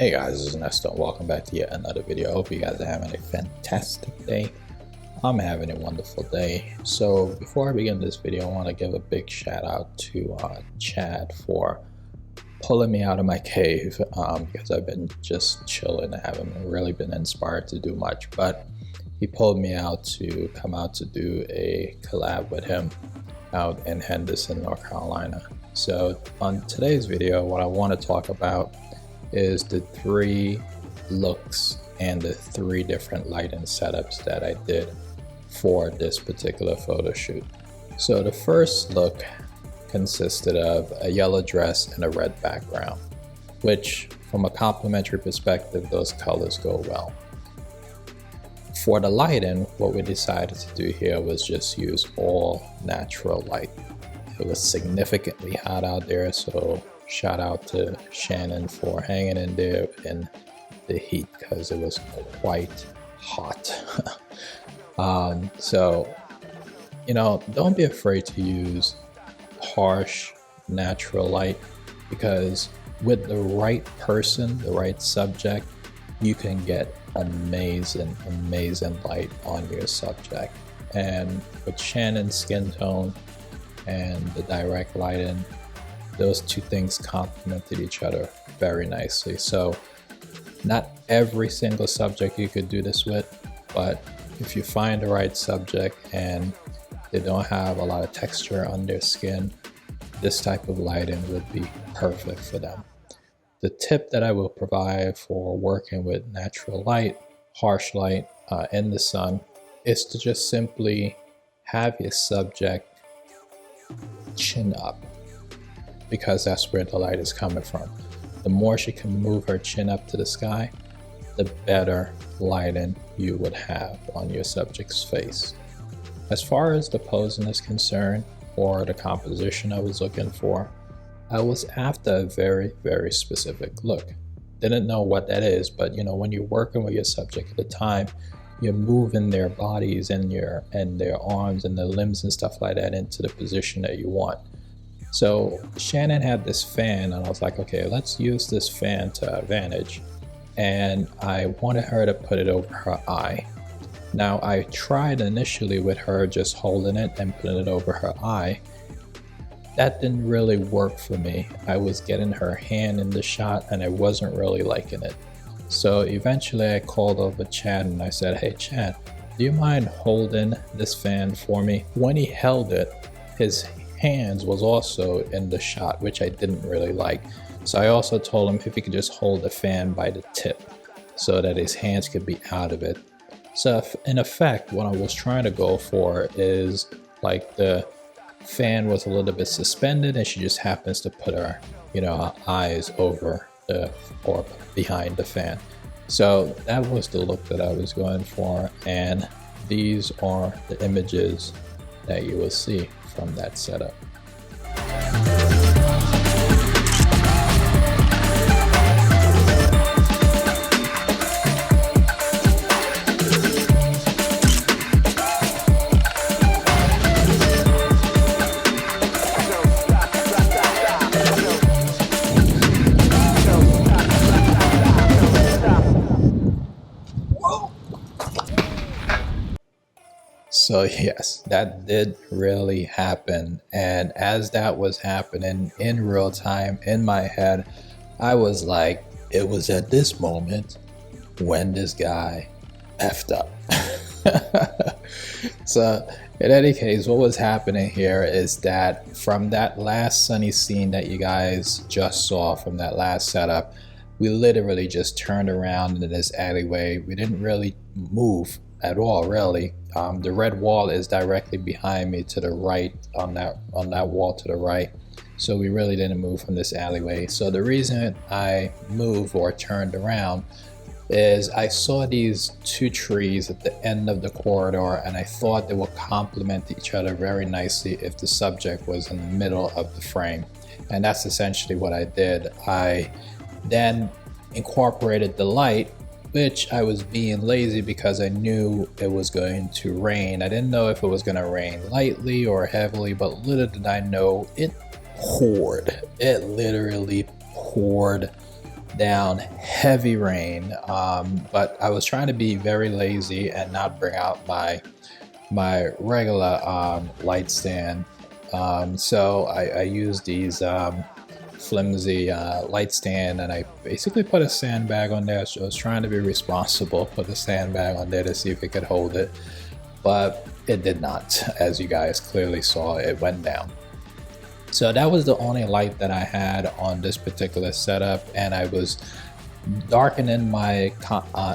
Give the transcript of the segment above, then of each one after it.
Hey guys, this is Ernesto and welcome back to yet another video. I hope you guys are having a fantastic day. I'm having a wonderful day. So before I begin this video, I want to give a big shout out to Chad for pulling me out of my cave because I've been just chilling. I haven't really been inspired to do much, but he pulled me out to come out to do a collab with him out in Henderson, North Carolina. So on today's video, what I want to talk about is the 3 looks and the 3 different lighting setups that I did for this particular photo shoot. So the first look consisted of a yellow dress and a red background, which from a complementary perspective, those colors go well. For the lighting, what we decided to do here was just use all natural light. It was significantly hot out there, so shout out to Shannon for hanging in there in the heat because it was quite hot. So, you know, don't be afraid to use harsh natural light, because with the right person, the right subject, you can get amazing light on your subject. And with Shannon's skin tone and the direct lighting, those 2 things complemented each other very nicely. So not every single subject you could do this with, but if you find the right subject and they don't have a lot of texture on their skin, this type of lighting would be perfect for them. The tip that I will provide for working with natural light, harsh light in the sun, is to just simply have your subject chin up, because that's where the light is coming from. The more she can move her chin up to the sky, the better lighting you would have on your subject's face. As far as the posing is concerned, or the composition I was looking for, I was after a very specific look. Didn't know what that is, but you know, when you're working with your subject at the time, you're moving their bodies and their arms and their limbs and stuff like that into the position that you want. So Shannon had this fan and I was like, okay, let's use this fan to advantage. And I wanted her to put it over her eye. Now I tried initially with her just holding it and putting it over her eye. That didn't really work for me. I was getting her hand in the shot and I wasn't really liking it. So eventually I called over Chad and I said, hey Chad, do you mind holding this fan for me? When he held it, his hands was also in the shot, which I didn't really like. So I also told him if he could just hold the fan by the tip so that his hands could be out of it. So in effect, what I was trying to go for is like the fan was a little bit suspended and she just happens to put her, her eyes over or behind the fan. So that was the look that I was going for, and these are the images that you will see from that setup. So yes, that did really happen. And as that was happening in real time in my head, I was like, it was at this moment when this guy effed up. So in any case, what was happening here is that from that last sunny scene that you guys just saw from that last setup, we literally just turned around in this alleyway. We didn't really move at all, really. The red wall is directly behind me to the right, on that wall to the right. So we really didn't move from this alleyway. So the reason I moved or turned around is I saw these 2 trees at the end of the corridor and I thought they would complement each other very nicely if the subject was in the middle of the frame. And that's essentially what I did. I then incorporated the light, which I was being lazy because I knew it was going to rain. I didn't know if it was going to rain lightly or heavily, but little did I know it poured. It literally poured down heavy rain, but I was trying to be very lazy and not bring out my regular light stand. So I used these flimsy light stand, and I basically put a sandbag on there. So I was trying to be responsible, put a sandbag on there to see if it could hold it, but it did not. As you guys clearly saw, it went down. So that was the only light that I had on this particular setup, and I was darkening my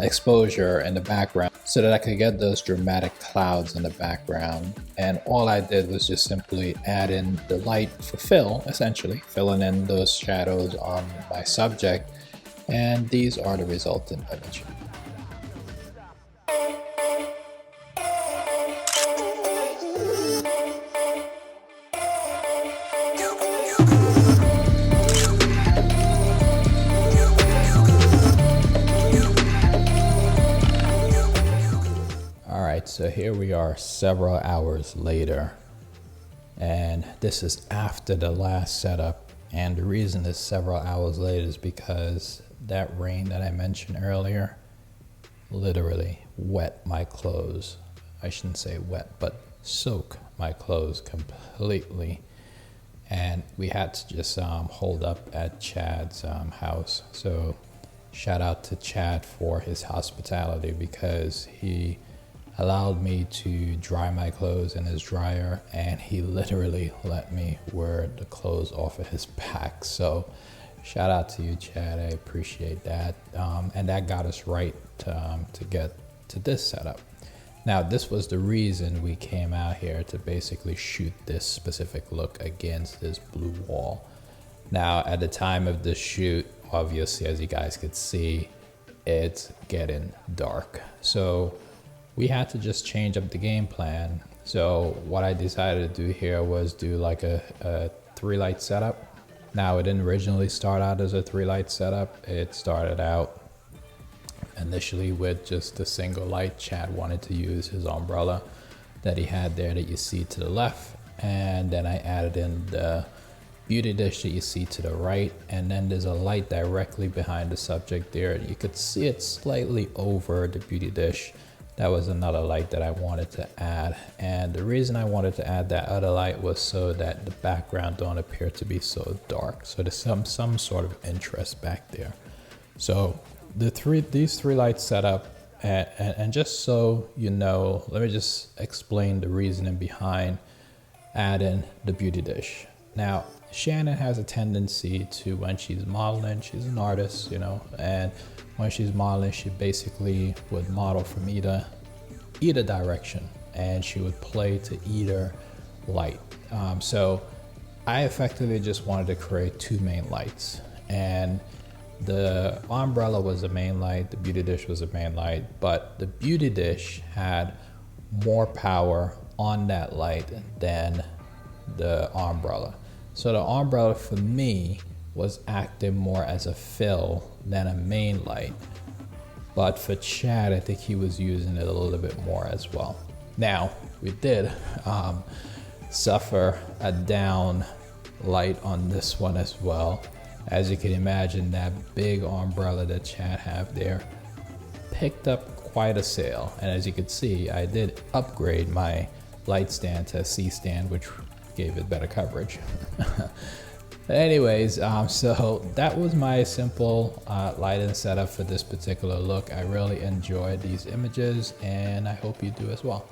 exposure in the background so that I could get those dramatic clouds in the background. And all I did was just simply add in the light for fill, essentially filling in those shadows on my subject, and these are the resultant image. So here we are several hours later, and this is after the last setup. And the reason it's several hours later is because that rain that I mentioned earlier literally wet my clothes. I shouldn't say wet, but soak my clothes completely. And we had to just hold up at Chad's house. So shout out to Chad for his hospitality, because he allowed me to dry my clothes in his dryer, and he literally let me wear the clothes off of his back. So shout out to you, Chad. I appreciate that. And that got us right to get to this setup. Now, this was the reason we came out here, to basically shoot this specific look against this blue wall. Now, at the time of this shoot, obviously, as you guys could see, it's getting dark. So we had to just change up the game plan. So what I decided to do here was do like a 3-light setup. Now, it didn't originally start out as a 3-light setup. It started out initially with just a single light. Chad wanted to use his umbrella that he had there that you see to the left. And then I added in the beauty dish that you see to the right. And then there's a light directly behind the subject there. You could see it slightly over the beauty dish. That was another light that I wanted to add. And the reason I wanted to add that other light was so that the background don't appear to be so dark. So there's some sort of interest back there. So these 3 lights set up, and just so you know, let me just explain the reasoning behind adding the beauty dish. Now, Shannon has a tendency to, when she's modeling, she's an artist, you know, and when she's modeling, she basically would model from either direction, and she would play to either light. So I effectively just wanted to create 2 main lights, and the umbrella was the main light, the beauty dish was the main light, but the beauty dish had more power on that light than the umbrella. So the umbrella for me was acting more as a fill than a main light. But for Chad, I think he was using it a little bit more as well. Now, we did suffer a down light on this one as well. As you can imagine, that big umbrella that Chad have there picked up quite a sail. And as you can see, I did upgrade my light stand to a C stand, which gave it better coverage. Anyways, so that was my simple lighting setup for this particular look. I really enjoyed these images, and I hope you do as well.